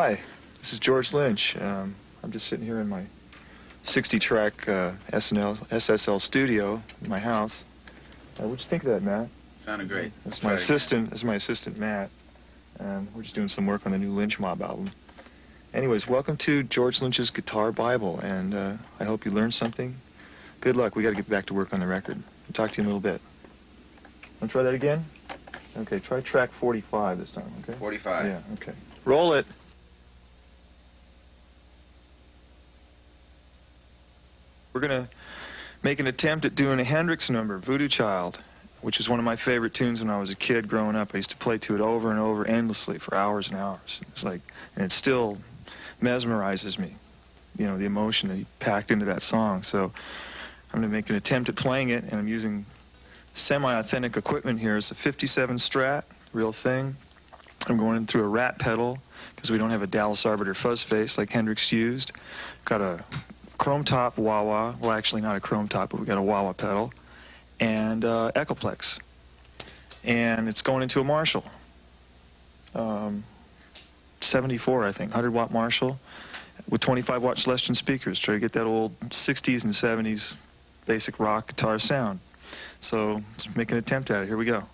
Hi, this is George Lynch. I'm just sitting here in my 60-track SSL studio in my house. What'd you think of that, Matt? Sounded great. That's my assistant. That's my assistant, Matt. And we're just doing some work on the new Lynch Mob album. Anyways, welcome to George Lynch's Guitar Bible, and I hope you learned something. Good luck. We got to get back to work on the record. I'll talk to you in a little bit. Want to try that again? Okay, try track 45 this time, okay? 45. Yeah, okay. Roll it. We're going to make an attempt at doing a Hendrix number, Voodoo Child, which is one of my favorite tunes when I was a kid growing up. I used to play to it over and over endlessly for hours and hours. It's like, and it still mesmerizes me, you know, the emotion that he packed into that song. So I'm going to make an attempt at playing it, and I'm using semi-authentic equipment here. It's a 57 Strat, real thing. I'm going in through a rat pedal because we don't have a Dallas Arbiter fuzz face like Hendrix used. Got a chrome top wah-wah, well actually not a chrome top, but we got a wah-wah pedal, and Echoplex. And it's going into a Marshall. 74, I think, 100-watt Marshall with 25-watt Celestion speakers. Try to get that old 60s and 70s basic rock guitar sound. So let's make an attempt at it. Here we go.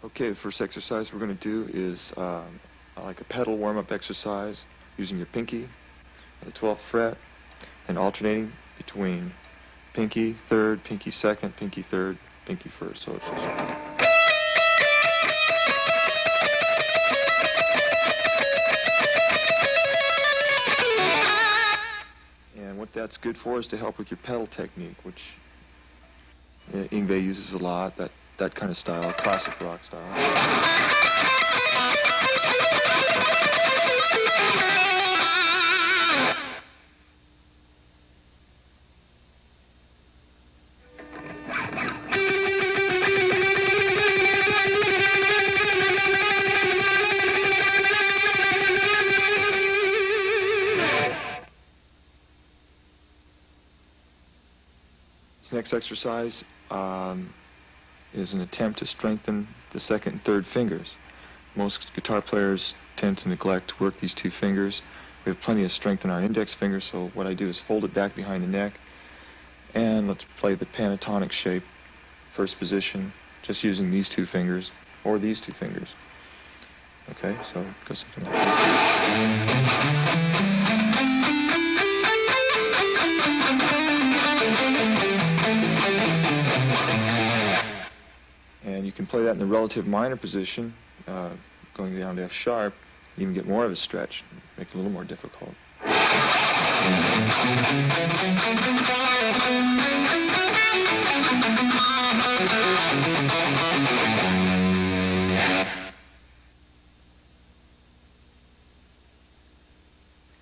Okay, the first exercise we're going to do is like a pedal warm-up exercise using your pinky at the 12th fret and alternating between pinky, third, pinky second, pinky third, pinky first. So it's just... And what that's good for is to help with your pedal technique, which Yngwie uses a lot, that kind of style, classic rock style. next exercise is an attempt to strengthen the second and third fingers. Most guitar players tend to neglect to work these two fingers. We have plenty of strength in our index finger, so what I do is fold it back behind the neck, and let's play the pentatonic shape, first position, just using these two fingers, or these two fingers. Okay, so it goes something like this. And you can play that in the relative minor position, going down to F sharp, even get more of a stretch, make it a little more difficult.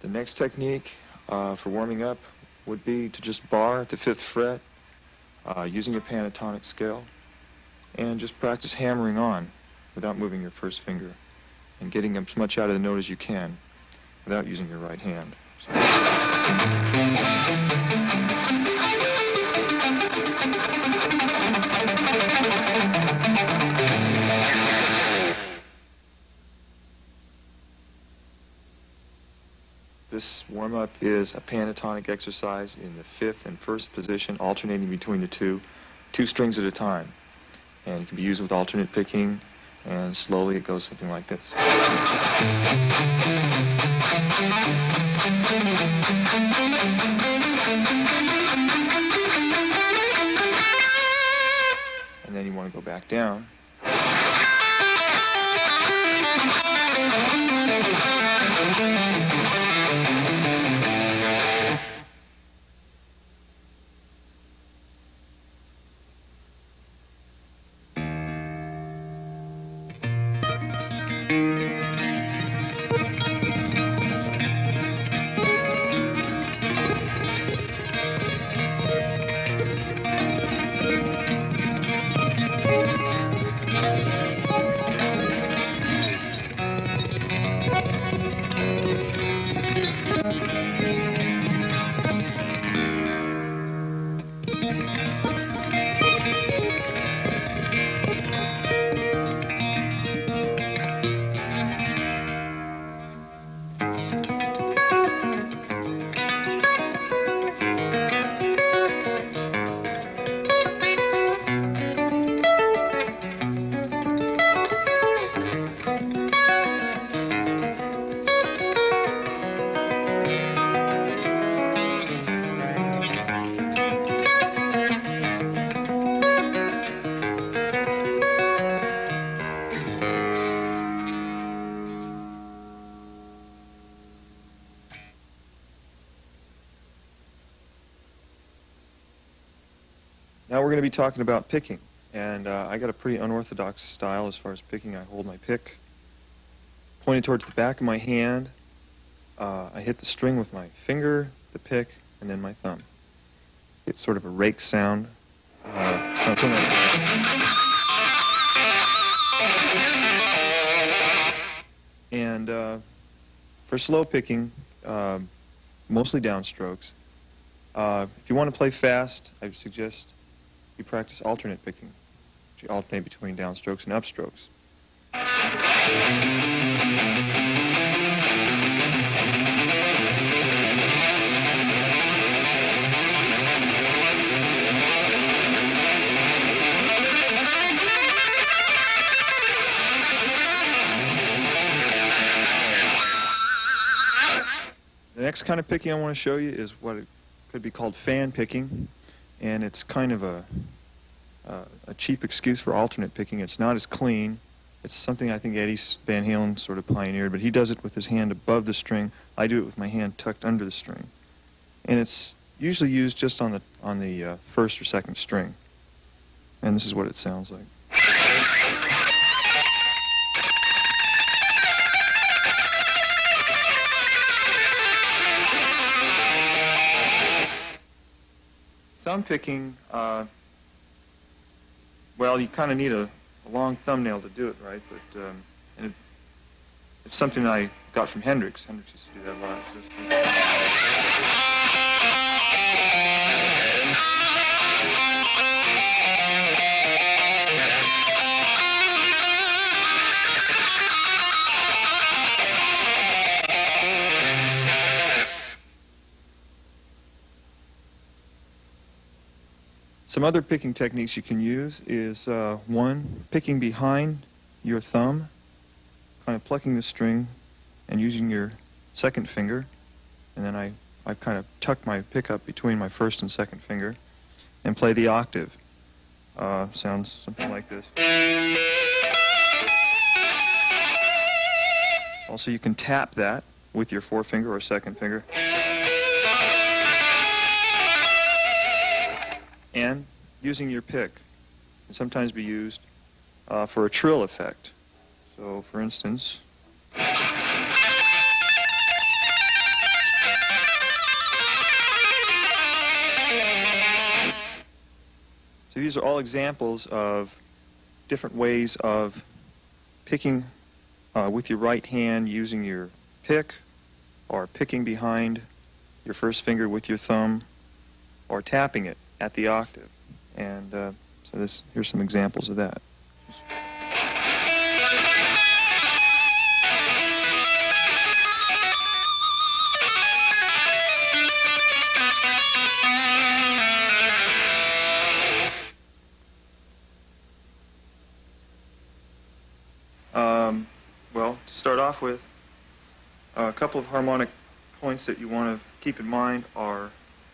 The next technique for warming up would be to just bar at the 5th fret using your pentatonic scale, and just practice hammering on without moving your first finger and getting as much out of the note as you can without using your right hand. So. This warm-up is a pentatonic exercise in the 5th and 1st position, alternating between the two strings at a time. And it can be used with alternate picking, and slowly it goes something like this. And then you want to go back down. Now we're going to be talking about picking, and I got a pretty unorthodox style as far as picking. I hold my pick pointed towards the back of my hand. I hit the string with my finger, the pick, and then my thumb. It's sort of a rake sound. Something like and for slow picking, mostly downstrokes. If you want to play fast, I would suggest you practice alternate picking. You alternate between downstrokes and upstrokes. The next kind of picking I want to show you is what it could be called fan picking, and it's kind of a cheap excuse for alternate picking. It's not as clean. It's something I think Eddie Van Halen sort of pioneered, but he does it with his hand above the string. I do it with my hand tucked under the string, and it's usually used just on the first or second string. And this is what it sounds like. Thumb picking, well, you kind of need a long thumbnail to do it right, but and it's something I got from Hendrix. Hendrix used to do that a lot. Some other picking techniques you can use is one, picking behind your thumb, kind of plucking the string and using your second finger, and then I kind of tuck my pickup between my first and second finger and play the octave. Sounds something like this. Also, you can tap that with your forefinger or second finger. And using your pick can sometimes be used for a trill effect. So, for instance, so these are all examples of different ways of picking with your right hand using your pick, or picking behind your first finger with your thumb, or tapping it at the octave. And so here's some examples of that. Well, to start off with, a couple of harmonic points that you want to keep in mind are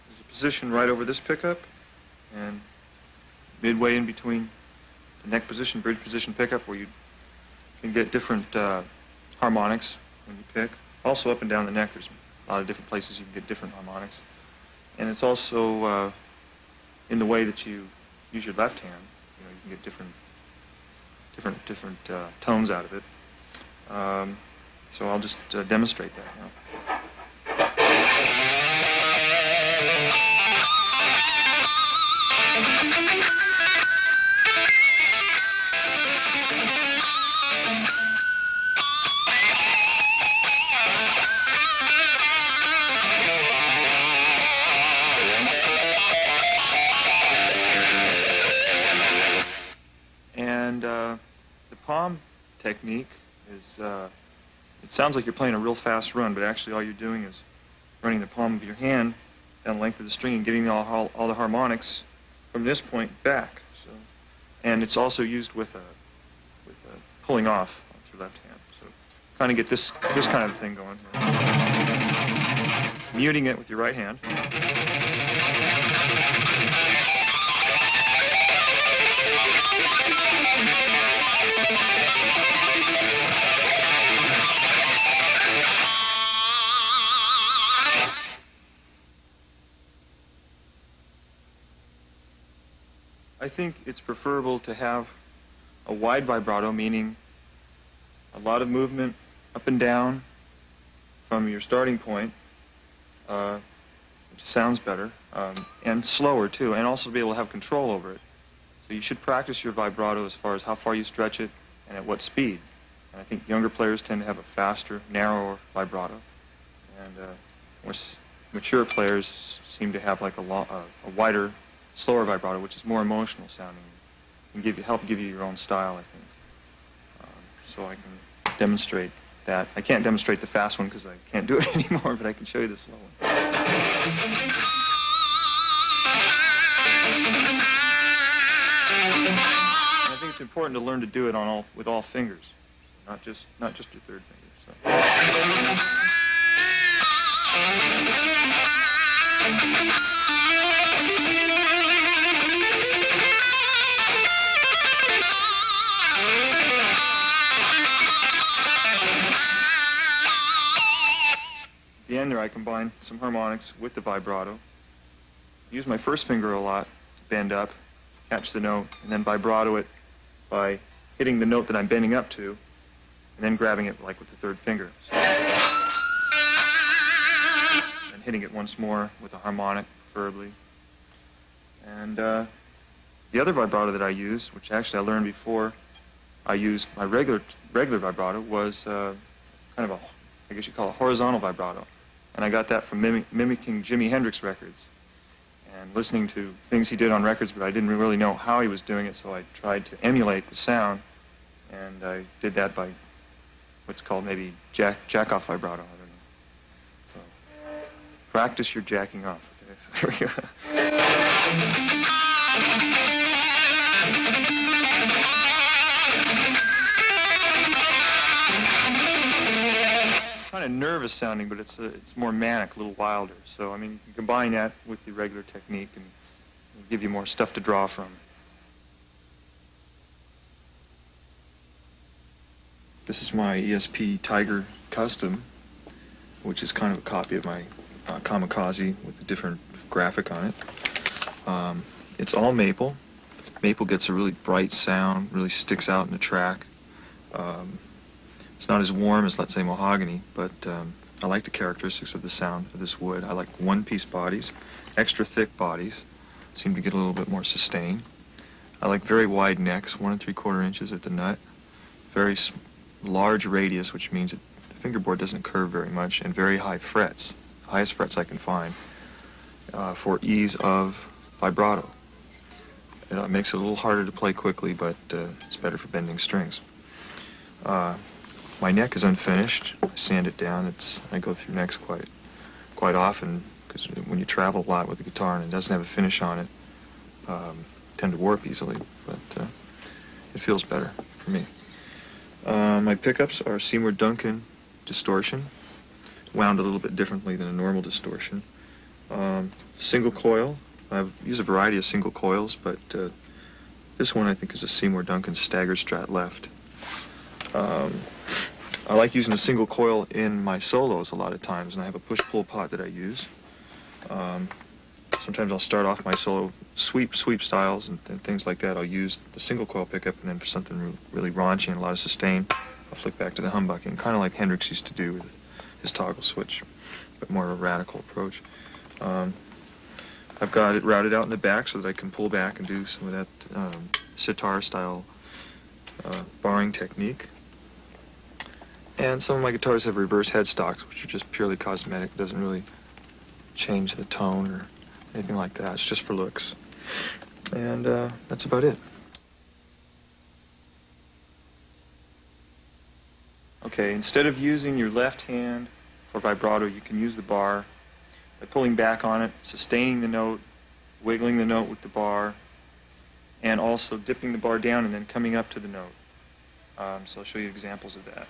there's a position right over this pickup, and midway in between the neck position, bridge position pickup, where you can get different harmonics when you pick. Also up and down the neck, there's a lot of different places you can get different harmonics. And it's also in the way that you use your left hand. You know, you can get different tones out of it. So I'll just demonstrate that now. And the palm technique is, it sounds like you're playing a real fast run, but actually all you're doing is running the palm of your hand down the length of the string and getting all the harmonics from this point back. So, and it's also used with pulling off with your left hand. So kind of get this kind of thing going here. Muting it with your right hand. I think it's preferable to have a wide vibrato, meaning a lot of movement up and down from your starting point, which sounds better, and slower too, and also be able to have control over it. So you should practice your vibrato as far as how far you stretch it and at what speed. And I think younger players tend to have a faster, narrower vibrato, and more mature players seem to have like a wider, slower vibrato, which is more emotional sounding, and help give you your own style, I think. So I can demonstrate that. I can't demonstrate the fast one because I can't do it anymore, but I can show you the slow one. And I think it's important to learn to do it with all fingers, not just your third finger. So. At the end there, I combine some harmonics with the vibrato. Use my first finger a lot to bend up, catch the note, and then vibrato it by hitting the note that I'm bending up to, and then grabbing it like with the third finger. So, and hitting it once more with a harmonic, preferably. And the other vibrato that I use, which actually I learned before I used my regular vibrato, was kind of a, I guess you call it horizontal vibrato. And I got that from mimicking Jimi Hendrix records and listening to things he did on records, but I didn't really know how he was doing it, so I tried to emulate the sound, and I did that by what's called maybe jack-off vibrato. I don't know. So practice your jacking off. Okay? So here we go. Kind of nervous sounding, but it's more manic, a little wilder. So I mean, you can combine that with the regular technique and give you more stuff to draw from. This is my ESP Tiger Custom, which is kind of a copy of my Kamikaze with a different graphic on it. It's all maple. Maple gets a really bright sound, really sticks out in the track. It's not as warm as, let's say, mahogany, but I like the characteristics of the sound of this wood. I like one-piece bodies, extra thick bodies, seem to get a little bit more sustain. I like very wide necks, 1 3/4 inches at the nut, very large radius, which means that the fingerboard doesn't curve very much, and very high frets, the highest frets I can find, for ease of vibrato. It makes it a little harder to play quickly, but it's better for bending strings. My neck is unfinished. I sand it down. I go through necks quite often, because when you travel a lot with the guitar and it doesn't have a finish on it, tend to warp easily, but it feels better for me. My pickups are Seymour Duncan distortion, wound a little bit differently than a normal distortion. Single coil. I use a variety of single coils, but this one I think is a Seymour Duncan stagger strat left. I like using a single coil in my solos a lot of times, and I have a push-pull pot that I use. Sometimes I'll start off my solo sweep styles and things like that. I'll use the single coil pickup, and then for something really raunchy and a lot of sustain, I'll flick back to the humbucking, kind of like Hendrix used to do with his toggle switch, but more of a radical approach. I've got it routed out in the back so that I can pull back and do some of that sitar-style barring technique. And some of my guitars have reverse headstocks, which are just purely cosmetic. It doesn't really change the tone or anything like that. It's just for looks. And that's about it. Okay, instead of using your left hand for vibrato, you can use the bar by pulling back on it, sustaining the note, wiggling the note with the bar, and also dipping the bar down and then coming up to the note. So I'll show you examples of that.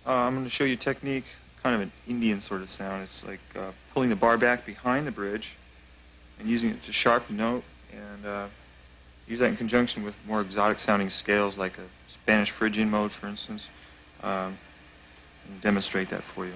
I'm going to show you a technique, kind of an Indian sort of sound. It's like pulling the bar back behind the bridge and using it to sharpen the note, and use that in conjunction with more exotic sounding scales like a Spanish Phrygian mode, for instance, and demonstrate that for you.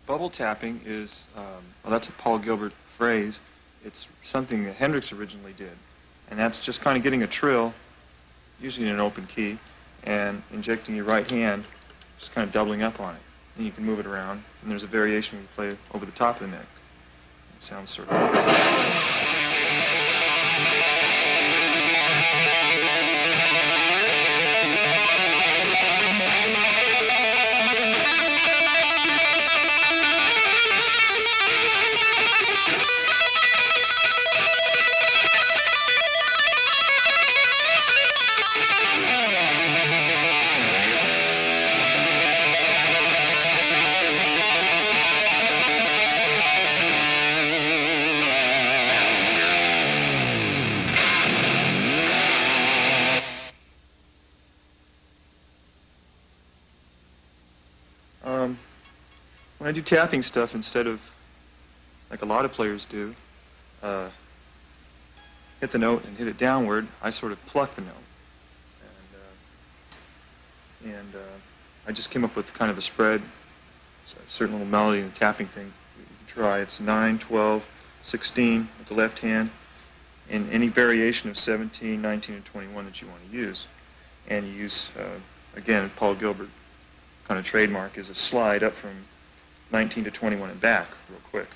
Bubble tapping is, well, that's a Paul Gilbert phrase. It's something that Hendrix originally did. And that's just kind of getting a trill, usually in an open key, and injecting your right hand, just kind of doubling up on it. And you can move it around. And there's a variation where you play over the top of the neck. It sounds sort of... When I do tapping stuff, instead of, like a lot of players do, hit the note and hit it downward, I sort of pluck the note. And I just came up with kind of a spread, a certain little melody and tapping thing you can try. It's 9, 12, 16 with the left hand, and any variation of 17, 19, and 21 that you want to use. And you use, again, Paul Gilbert kind of trademark is a slide up from 19 to 21 and back real quick.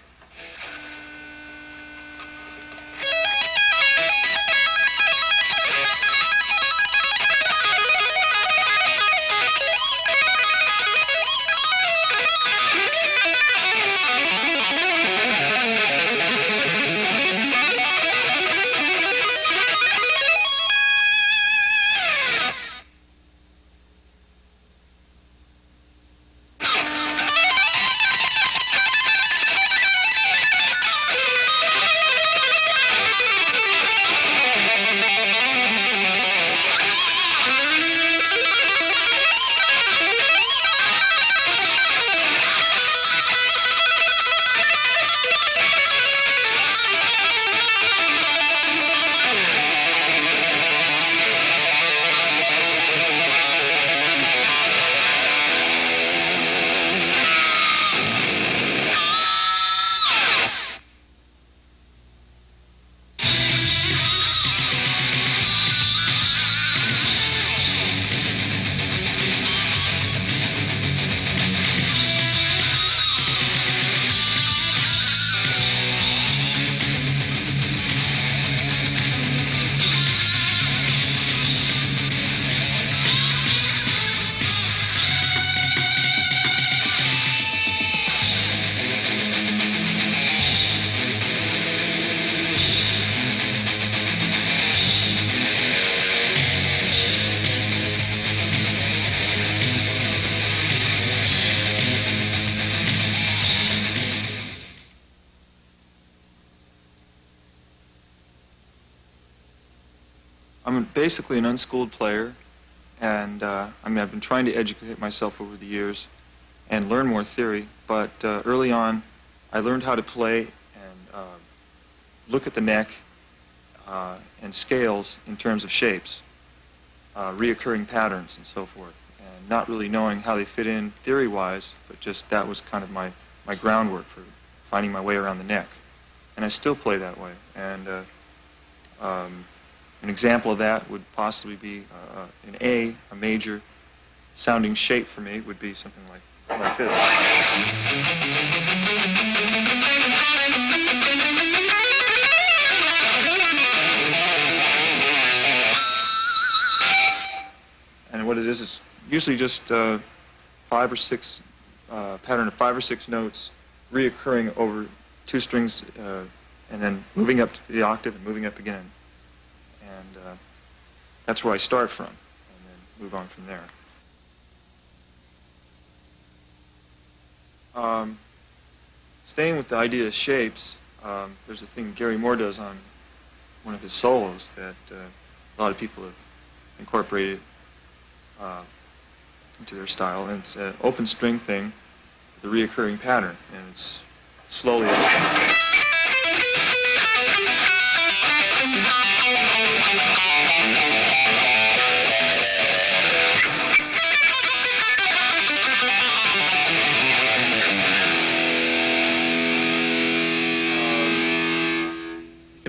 I'm basically an unschooled player, and I've been trying to educate myself over the years and learn more theory, but early on I learned how to play and look at the neck and scales in terms of shapes, reoccurring patterns and so forth, and not really knowing how they fit in theory-wise, but just that was kind of my groundwork for finding my way around the neck. And I still play that way. And an example of that would possibly be an A, a major sounding shape for me would be something like this. And what it is, it's usually just 5 or 6, pattern of 5 or 6 notes reoccurring over 2 strings and then moving up to the octave and moving up again. And that's where I start from, and then move on from there. Staying with the idea of shapes, there's a thing Gary Moore does on one of his solos that a lot of people have incorporated into their style, and it's an open string thing, the reoccurring pattern, and it's slowly.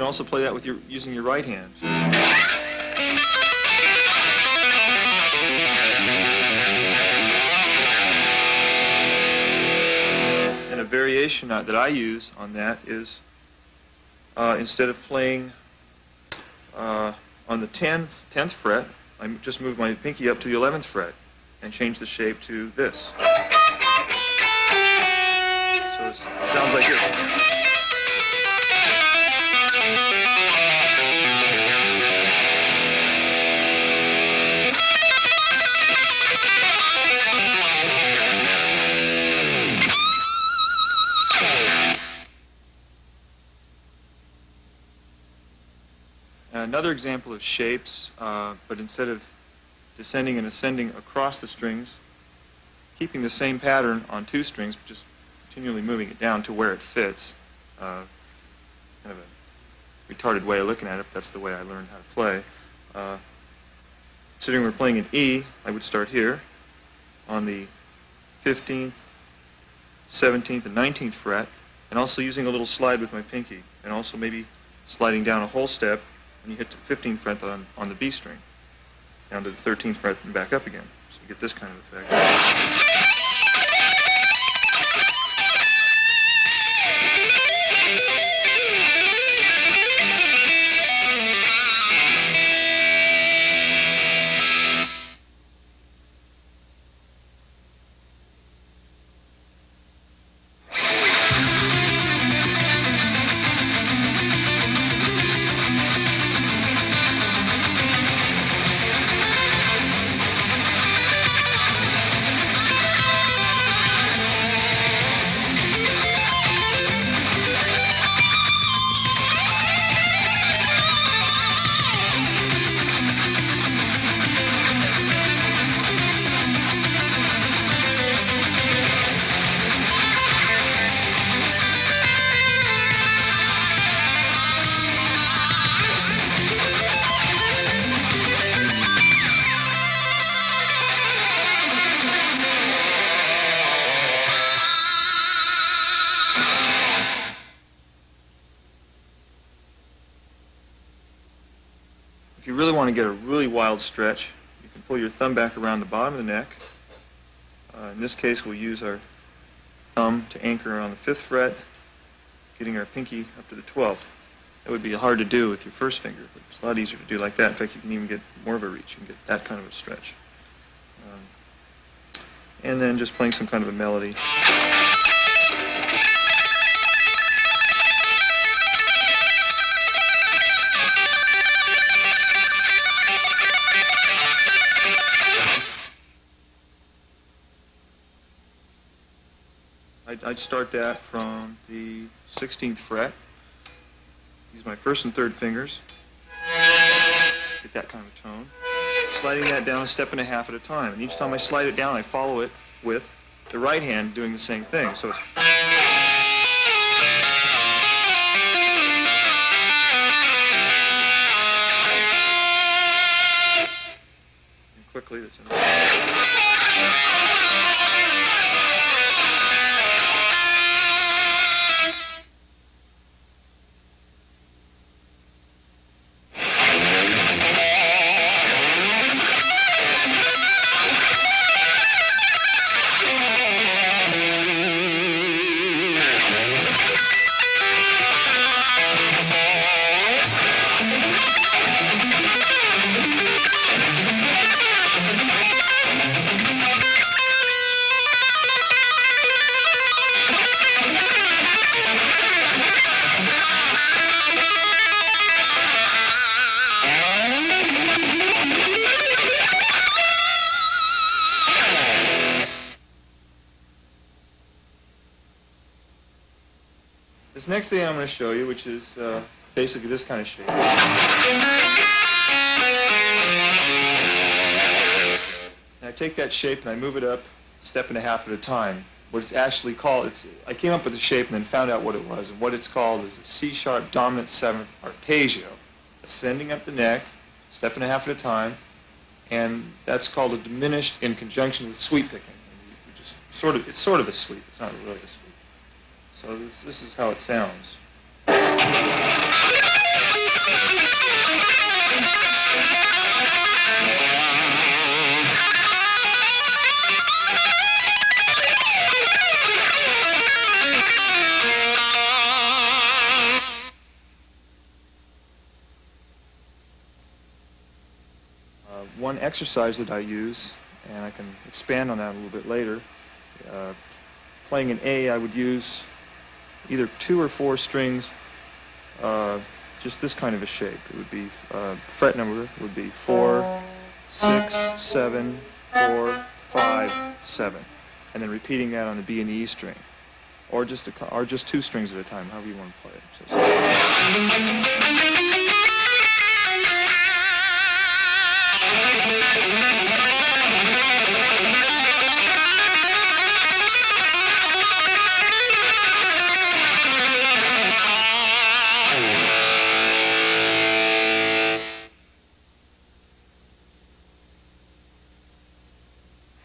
can also play that with using your right hand. And a variation that I use on that is instead of playing on the 10th fret, I just move my pinky up to the 11th fret and change the shape to this. So it sounds like this. Another example of shapes, but instead of descending and ascending across the strings, keeping the same pattern on 2 strings, but just continually moving it down to where it fits. Kind of a retarded way of looking at it, but that's the way I learned how to play. Considering we're playing in E, I would start here on the 15th, 17th, and 19th fret, and also using a little slide with my pinky, and also maybe sliding down a whole step, and you hit the 15th fret on the B string, down to the 13th fret and back up again. So you get this kind of effect. If you really want to get a really wild stretch, you can pull your thumb back around the bottom of the neck. In this case, we'll use our thumb to anchor on the 5th fret, getting our pinky up to the 12th. That would be hard to do with your first finger, but it's a lot easier to do like that. In fact, you can even get more of a reach. You can get that kind of a stretch. And then just playing some kind of a melody. I'd start that from the 16th fret. Use my 1st and 3rd fingers. Get that kind of tone. Sliding that down a step and a half at a time. And each time I slide it down, I follow it with the right hand doing the same thing. So it's... And quickly, that's enough. This next thing I'm going to show you, which is basically this kind of shape. And I take that shape and I move it up a step and a half at a time. What it's actually called, I came up with the shape and then found out what it was. And what it's called is a C-sharp dominant 7th arpeggio, ascending up the neck, step and a half at a time, and that's called a diminished in conjunction with sweep picking. You just it's sort of a sweep. It's not really a sweep. So this is how it sounds. One exercise that I use, and I can expand on that a little bit later, playing an A, I would use either 2 or 4 strings, just this kind of a shape. It would be, fret number would be 4, 6, 7, 4, 5, 7, and then repeating that on the B and the E string, or just 2 strings at a time, however you want to play it. So,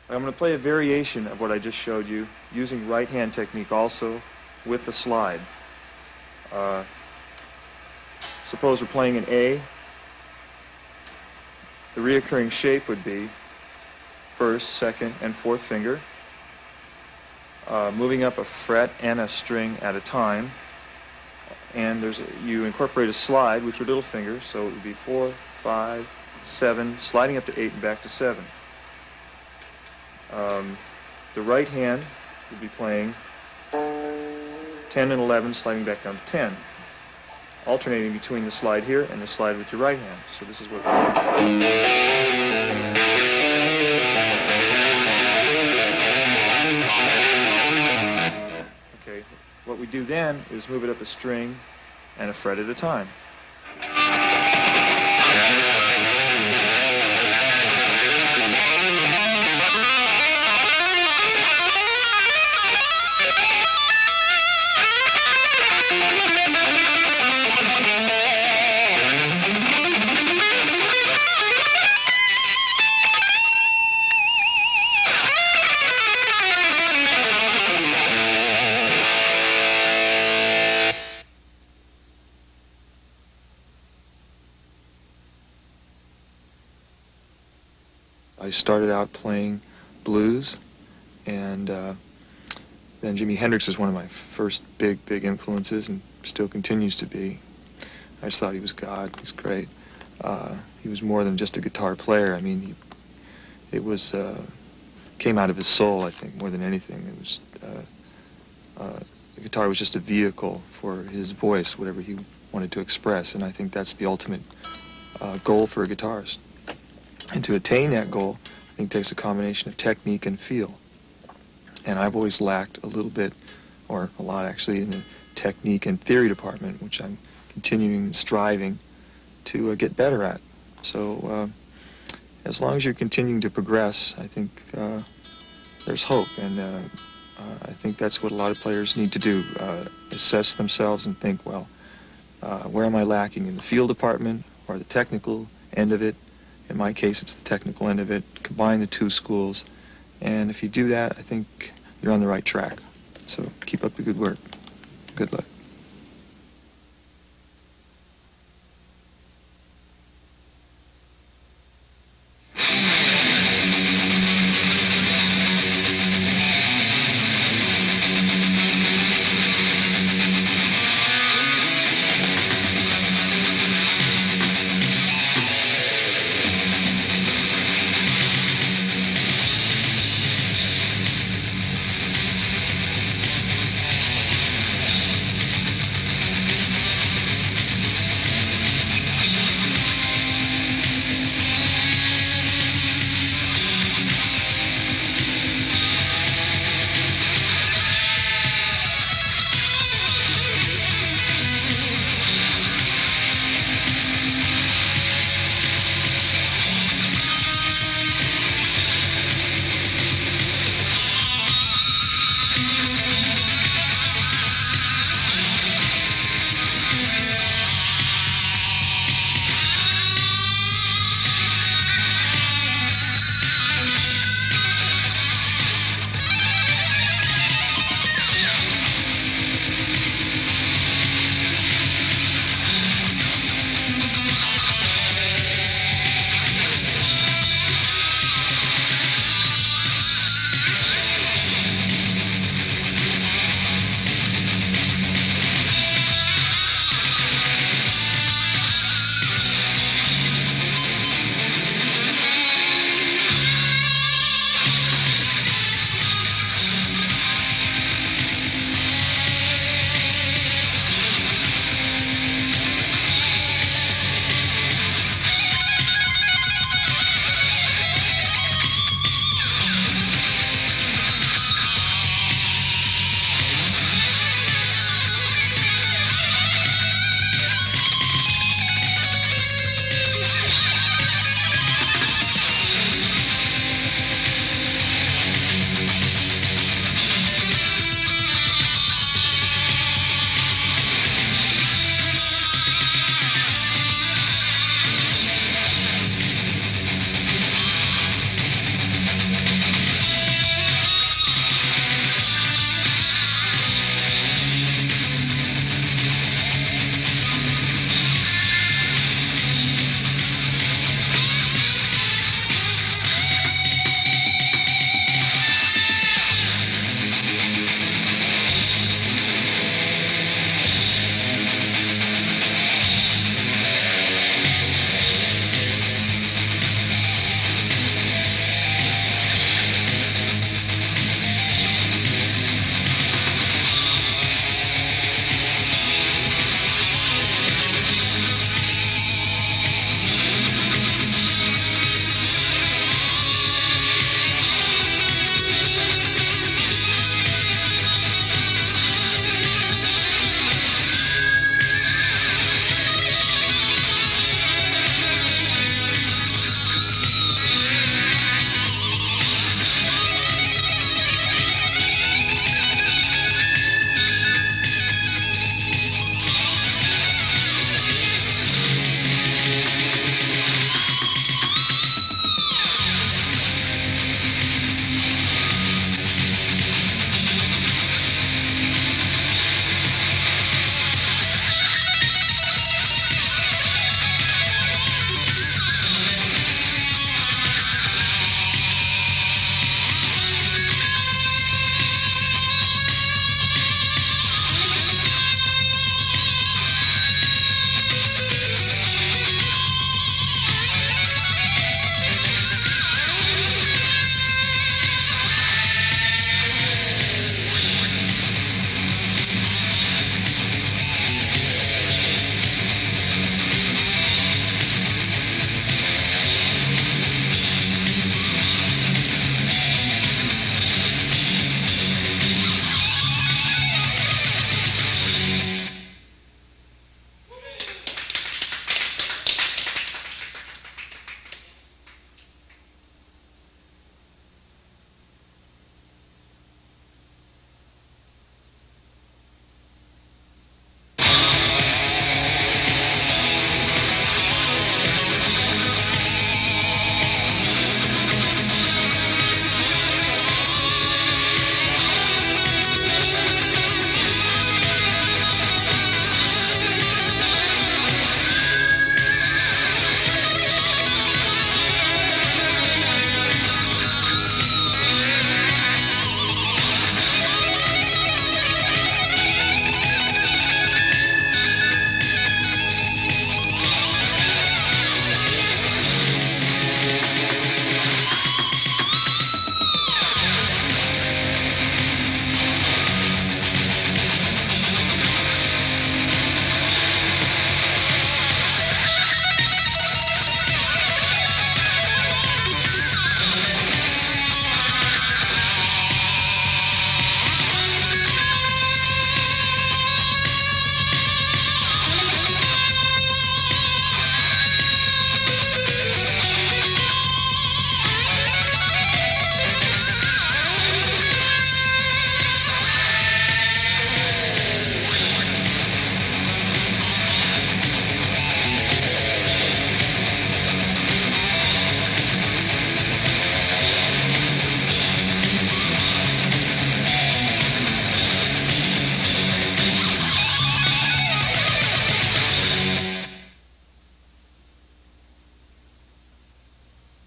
I'm going to play a variation of what I just showed you, using right hand technique also with the slide. Suppose we're playing an A. The reoccurring shape would be first, second, and fourth finger, moving up a fret and a string at a time, and you incorporate a slide with your little finger, so it would be 4, 5, 7, sliding up to 8 and back to 7. The right hand would be playing 10 and 11, sliding back down to 10, alternating between the slide here and the slide with your right hand. So this is what we're doing. Okay, what we do then is move it up a string and a fret at a time. I started out playing blues, and then Jimi Hendrix is one of my first big influences, and still continues to be. I just thought he was God. He's great. He was more than just a guitar player. I mean, it was came out of his soul, I think, more than anything. It was the guitar was just a vehicle for his voice, whatever he wanted to express, and I think that's the ultimate goal for a guitarist. And to attain that goal, I think takes a combination of technique and feel. And I've always lacked a little bit, or a lot actually, in the technique and theory department, which I'm continuing striving to get better at. So as long as you're continuing to progress, I think there's hope. And I think that's what a lot of players need to do, assess themselves and think, well, where am I lacking in the field department or the technical end of it? In my case, it's the technical end of it. Combine the two schools, and if you do that, I think you're on the right track. So keep up the good work. Good luck.